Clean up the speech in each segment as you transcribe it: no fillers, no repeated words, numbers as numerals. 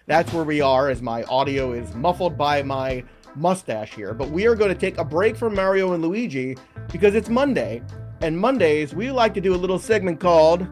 That's where we are, as my audio is muffled by my mustache here. But we are going to take a break from Mario and Luigi because it's Monday. And Mondays, we like to do a little segment called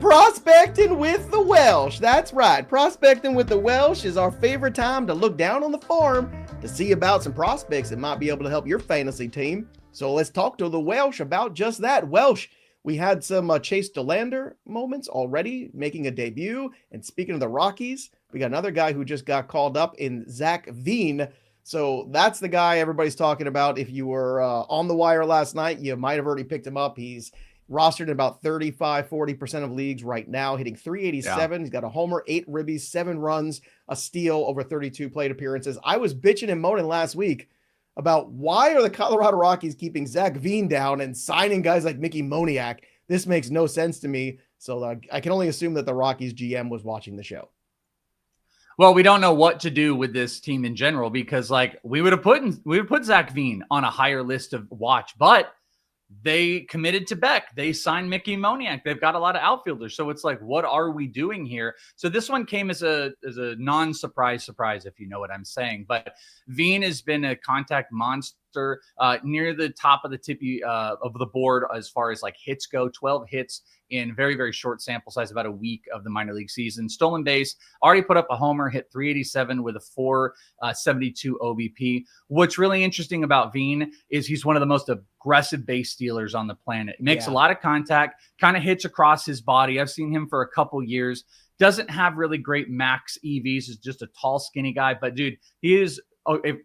Prospecting with the Welsh. That's right. Prospecting with the Welsh is our favorite time to look down on the farm to see about some prospects that might be able to help your fantasy team. So let's talk to the Welsh about just that. Welsh, we had some Chase DeLander moments already making a debut. And speaking of the Rockies, we got another guy who just got called up in Zac Veen. So that's the guy everybody's talking about. If you were on the wire last night, you might have already picked him up. He's rostered in about 35-40% of leagues right now, hitting 387. Yeah. He's got a homer, 8 ribbies, 7 runs, a steal over 32 plate appearances. I was bitching and moaning last week about why are the Colorado Rockies keeping Zac Veen down and signing guys like Mickey Moniak. This makes no sense to me. So I can only assume that the Rockies GM was watching the show. Well, we don't know what to do with this team in general because, like, we would put Zac Veen on a higher list of watch, but they committed to Beck. They signed Mickey Moniak. They've got a lot of outfielders. So it's like, what are we doing here? So this one came as a non-surprise, if you know what I'm saying. But Veen has been a contact monster near the top of the tippy of the board as far as like hits go. 12 hits in very, very short sample size, about a week of the minor league season. Stolen base, already put up a homer, hit 387 with a 472 OBP. What's really interesting about Veen is he's one of the most aggressive base stealers on the planet. Makes a lot of contact, kind of hits across his body. I've seen him for a couple years. Doesn't have really great max EVs. Is just a tall, skinny guy. But dude, he is.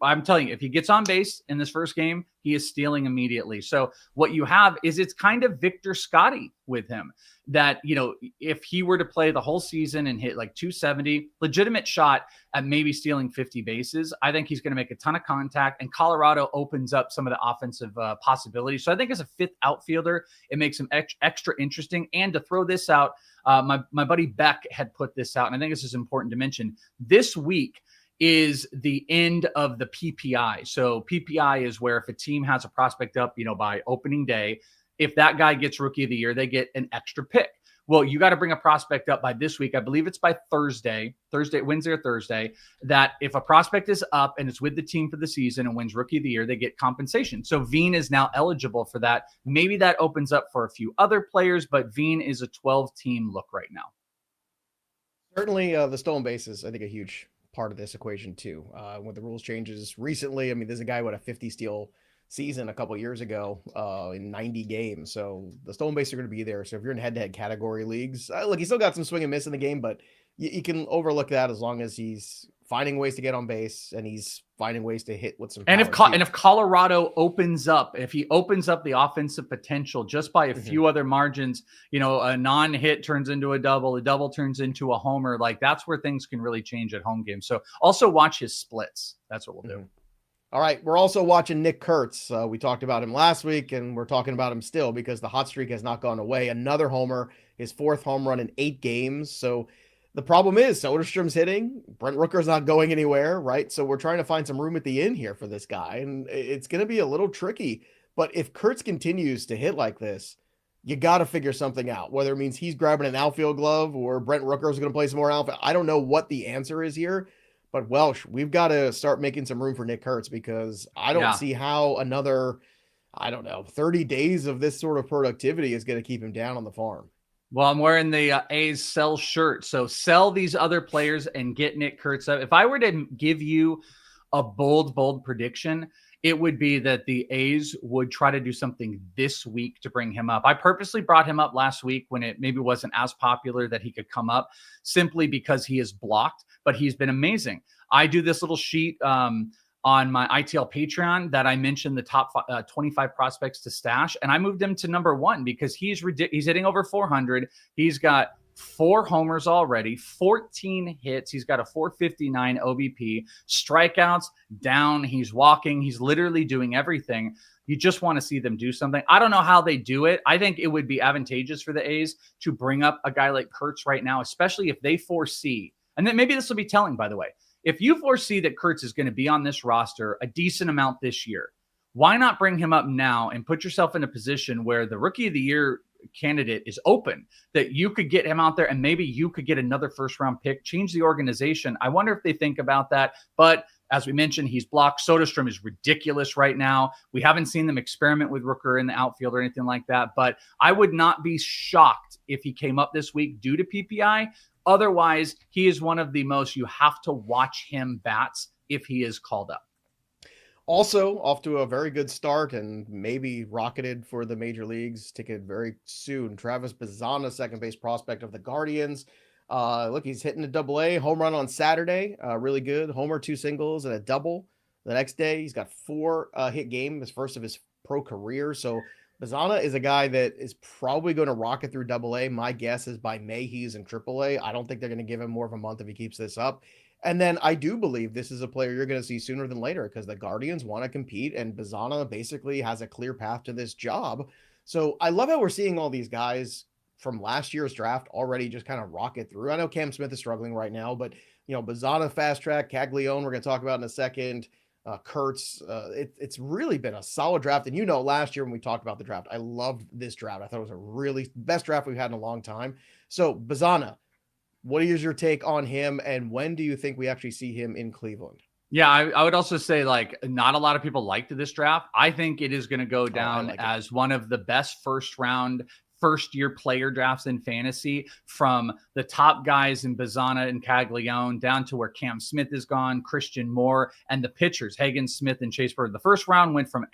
I'm telling you, if he gets on base in this first game, he is stealing immediately. So what you have is it's kind of Victor Scotty with him that, you know, if he were to play the whole season and hit like 270, legitimate shot at maybe stealing 50 bases, I think he's going to make a ton of contact, and Colorado opens up some of the offensive possibilities. So I think as a fifth outfielder, it makes him extra interesting. And to throw this out, my buddy Beck had put this out, and I think this is important to mention. This week is the end of the PPI. So PPI is where if a team has a prospect up, you know, by opening day, if that guy gets rookie of the year, they get an extra pick. Well, you got to bring a prospect up by this week. I believe it's by Wednesday or Thursday, that if a prospect is up and it's with the team for the season and wins rookie of the year, they get compensation. So Veen is now eligible for that. Maybe that opens up for a few other players, but Veen is a 12-team look right now. Certainly the stolen base is, I think, a huge part of this equation too. With the rules changes recently, I mean, there's a guy with a 50 steal season a couple years ago in 90 games. So the stolen base are going to be there. So if you're in head-to-head category leagues, look, he still got some swing and miss in the game, but you can overlook that as long as he's finding ways to get on base and he's finding ways to hit with some power. And if Colorado opens up the offensive potential just by a few other margins, you know, a non-hit turns into a double turns into a homer, like that's where things can really change at home games. So also watch his splits. That's what we'll do. All right. We're also watching Nick Kurtz. We talked about him last week and we're talking about him still because the hot streak has not gone away. Another homer, his 4th home run in 8 games. So the problem is Soderstrom's hitting. Brent Rooker's not going anywhere, right? So we're trying to find some room at the end here for this guy, and it's going to be a little tricky. But if Kurtz continues to hit like this, you got to figure something out, whether it means he's grabbing an outfield glove or Brent Rooker is going to play some more outfield. I don't know what the answer is here, but Welsh, we've got to start making some room for Nick Kurtz because I don't see how another, 30 days of this sort of productivity is going to keep him down on the farm. Well, I'm wearing the A's sell shirt. So sell these other players and get Nick Kurtz up. If I were to give you a bold prediction, it would be that the A's would try to do something this week to bring him up. I purposely brought him up last week when it maybe wasn't as popular that he could come up simply because he is blocked, but he's been amazing. I do this little sheet on my ITL Patreon that I mentioned the top 25 prospects to stash. And I moved him to number 1 because he's hitting over 400. He's got 4 homers already, 14 hits. He's got a 459 OBP, strikeouts down. He's walking. He's literally doing everything. You just want to see them do something. I don't know how they do it. I think it would be advantageous for the A's to bring up a guy like Kurtz right now, especially if they foresee, and then maybe this will be telling, by the way, if you foresee that Kurtz is going to be on this roster a decent amount this year, why not bring him up now and put yourself in a position where the rookie of the year candidate is open, that you could get him out there and maybe you could get another first round pick, change the organization. I wonder if they think about that. But as we mentioned, he's blocked. Soderstrom is ridiculous right now. We haven't seen them experiment with Rooker in the outfield or anything like that. But I would not be shocked if he came up this week due to PPI. Otherwise, he is one of the most you have to watch him bats if he is called up. Also, off to a very good start and maybe rocketed for the major leagues. Ticket very soon. Travis Bazzana, second base prospect of the Guardians. Look, he's hitting a double-A home run on Saturday. Really good. Homer, 2 singles, and a double. The next day, he's got 4 hit game, his first of his pro career. So Bazzana is a guy that is probably going to rocket through double-A. My guess is by May, he's in triple-A. I don't think they're going to give him more of a month if he keeps this up. And then I do believe this is a player you're going to see sooner than later because the Guardians want to compete and Bazzana basically has a clear path to this job. So I love how we're seeing all these guys from last year's draft already just kind of rocket through. I know Cam Smith is struggling right now, but Bazzana fast track, Caglianone we're going to talk about in a second, Kurtz. It's really been a solid draft. And last year when we talked about the draft, I loved this draft. I thought it was a really best draft we've had in a long time. So Bazzana, what is your take on him, and when do you think we actually see him in Cleveland? Yeah, I would also say not a lot of people liked this draft. I think it is going to go down as one of the best first-year player drafts in fantasy, from the top guys in Bazzana and Caglianone down to where Cam Smith is gone, Christian Moore, and the pitchers, Hagen, Smith, and Chase Bird. The first round went from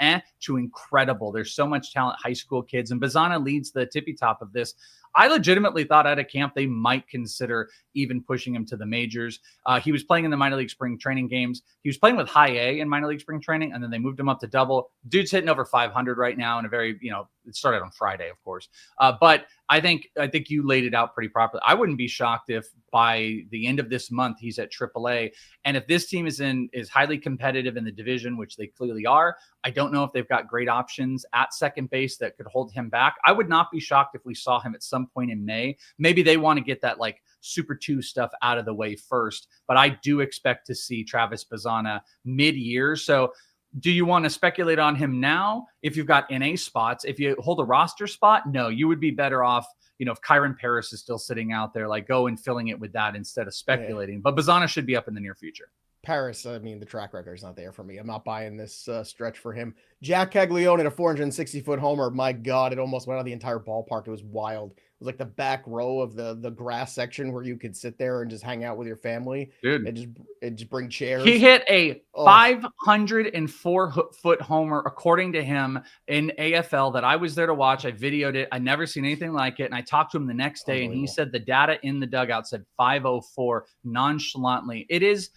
to incredible. There's so much talent, high school kids, and Bazzana leads the tippy top of this. I legitimately thought out of camp they might consider even pushing him to the majors. He was playing in the minor league spring training games. He was playing with high A in minor league spring training, and then they moved him up to double. Dude's hitting over 500 right now in a very, it started on Friday, of course. But I think you laid it out pretty properly. I wouldn't be shocked if by the end of this month he's at AAA. And if this team is highly competitive in the division, which they clearly are, I don't know if they've got great options at second base that could hold him back. I would not be shocked if we saw him at some point in May. Maybe they want to get that Super 2 stuff out of the way first. But I do expect to see Travis Bazzana mid-year. So do you want to speculate on him now if you've got NA spots? If you hold a roster spot, no, you would be better off, if Kyron Paris is still sitting out there, go and filling it with that instead of speculating. Yeah. But Bazzana should be up in the near future. Paris, the track record is not there for me. I'm not buying this stretch for him. Jac Caglianone at a 460-foot homer. My God, it almost went out of the entire ballpark. It was wild. It was like the back row of the grass section where you could sit there and just hang out with your family. Dude. And just bring chairs. He hit a 504-foot homer, according to him, in AFL that I was there to watch. I videoed it. I never seen anything like it. And I talked to him the next day, and he said the data in the dugout said 504 nonchalantly. It is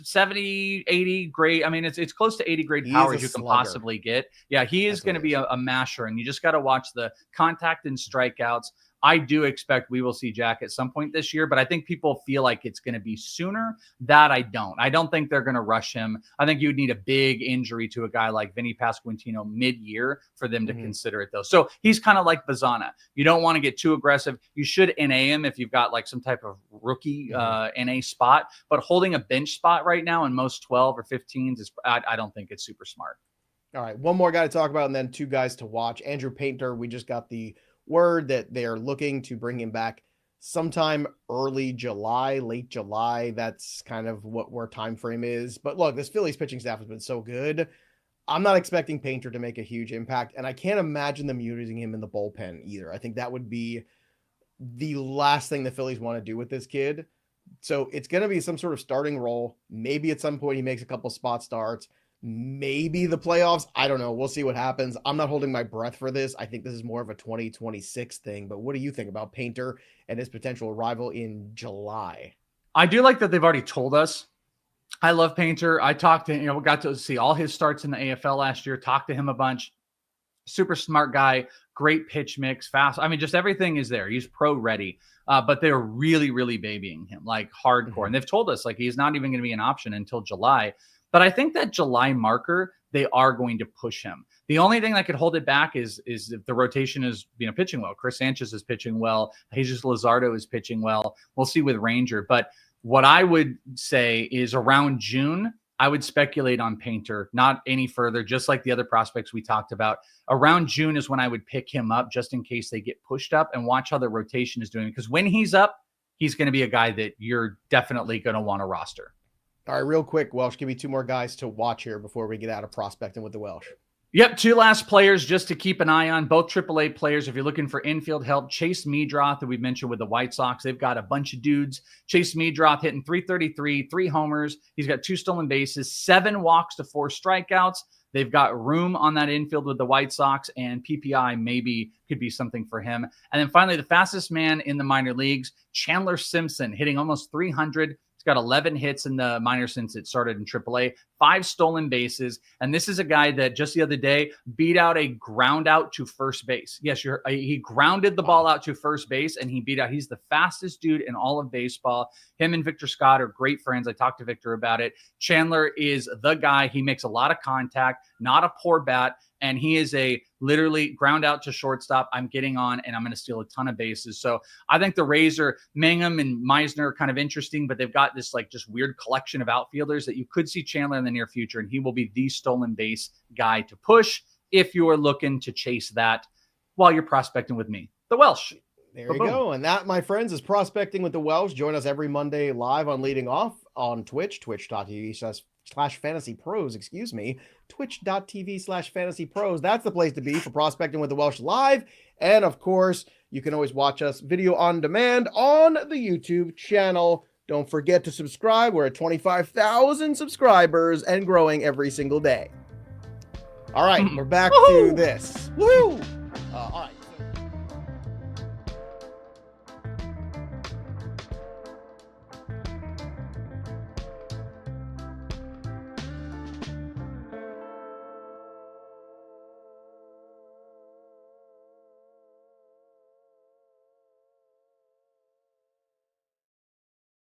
70, 80 grade. It's close to 80 grade power as you can possibly get. Yeah, he is going to be a masher, and you just got to watch the contact and strikeouts. I do expect we will see Jack at some point this year, but I think people feel like it's going to be sooner. That I don't. I don't think they're going to rush him. I think you would need a big injury to a guy like Vinny Pasquantino mid-year for them to consider it, though. So he's kind of like Bazzana. You don't want to get too aggressive. You should NA him if you've got some type of rookie NA spot, but holding a bench spot right now in most 12 or 15s is I don't think it's super smart. All right, one more guy to talk about and then 2 guys to watch. Andrew Painter, we just got the word that they're looking to bring him back sometime early July, late July. That's kind of where time frame is. But look, this Phillies pitching staff has been so good. I'm not expecting Painter to make a huge impact, and I can't imagine them using him in the bullpen either. I think that would be the last thing the Phillies want to do with this kid. So it's going to be some sort of starting role. Maybe at some point he makes a couple spot starts. Maybe the playoffs. I don't know. We'll see what happens. I'm not holding my breath for this. I think this is more of a 2026 thing. But what do you think about Painter and his potential arrival in July? I do like that they've already told us. I love Painter. I talked to him, we got to see all his starts in the AFL last year, talked to him a bunch. Super smart guy, great pitch mix, fast. Just everything is there. He's pro ready. But they're really, really babying him hardcore. And they've told us he's not even going to be an option until July. But I think that July marker, they are going to push him. The only thing that could hold it back is if the rotation is pitching well. Chris Sanchez is pitching well. Jesus Luzardo is pitching well. We'll see with Ranger. But what I would say is around June, I would speculate on Painter, not any further, just like the other prospects we talked about. Around June is when I would pick him up just in case they get pushed up, and watch how the rotation is doing. Because when he's up, he's going to be a guy that you're definitely going to want to roster. All right, real quick, Welsh, give me 2 more guys to watch here before we get out of prospecting with the Welsh. Yep, 2 last players just to keep an eye on, both AAA players. If you're looking for infield help, Chase Meidroth, that we've mentioned with the White Sox, they've got a bunch of dudes. Chase Meidroth hitting .333, 3 homers. He's got 2 stolen bases, 7 walks to 4 strikeouts. They've got room on that infield with the White Sox, and PPI maybe could be something for him. And then finally, the fastest man in the minor leagues, Chandler Simpson, hitting almost 300. He's got 11 hits in the minors since it started in AAA, 5 stolen bases. And this is a guy that just the other day beat out a ground out to first base. Yes, he grounded the ball out to first base, and he beat out. He's the fastest dude in all of baseball. Him and Victor Scott are great friends. I talked to Victor about it. Chandler is the guy. He makes a lot of contact, not a poor bat. And he is a literally ground out to shortstop. I'm getting on, and I'm going to steal a ton of bases. So I think the Rays are Mangum and Meisner are kind of interesting, but they've got this like just weird collection of outfielders that you could see Chandler in the near future, and he will be the stolen base guy to push if you are looking to chase that while you're prospecting with me, the Welsh. There you go. And that, my friends, is Prospecting with the Welsh. Join us every Monday live on Leading Off on Twitch, twitch.tv/FantasyPros, twitch.tv/FantasyPros. That's the place to be for Prospecting with the Welsh live. And of course, you can always watch us video on demand on the YouTube channel. Don't forget to subscribe. We're at 25,000 subscribers and growing every single day. All right, we're back to this. Woo! All right.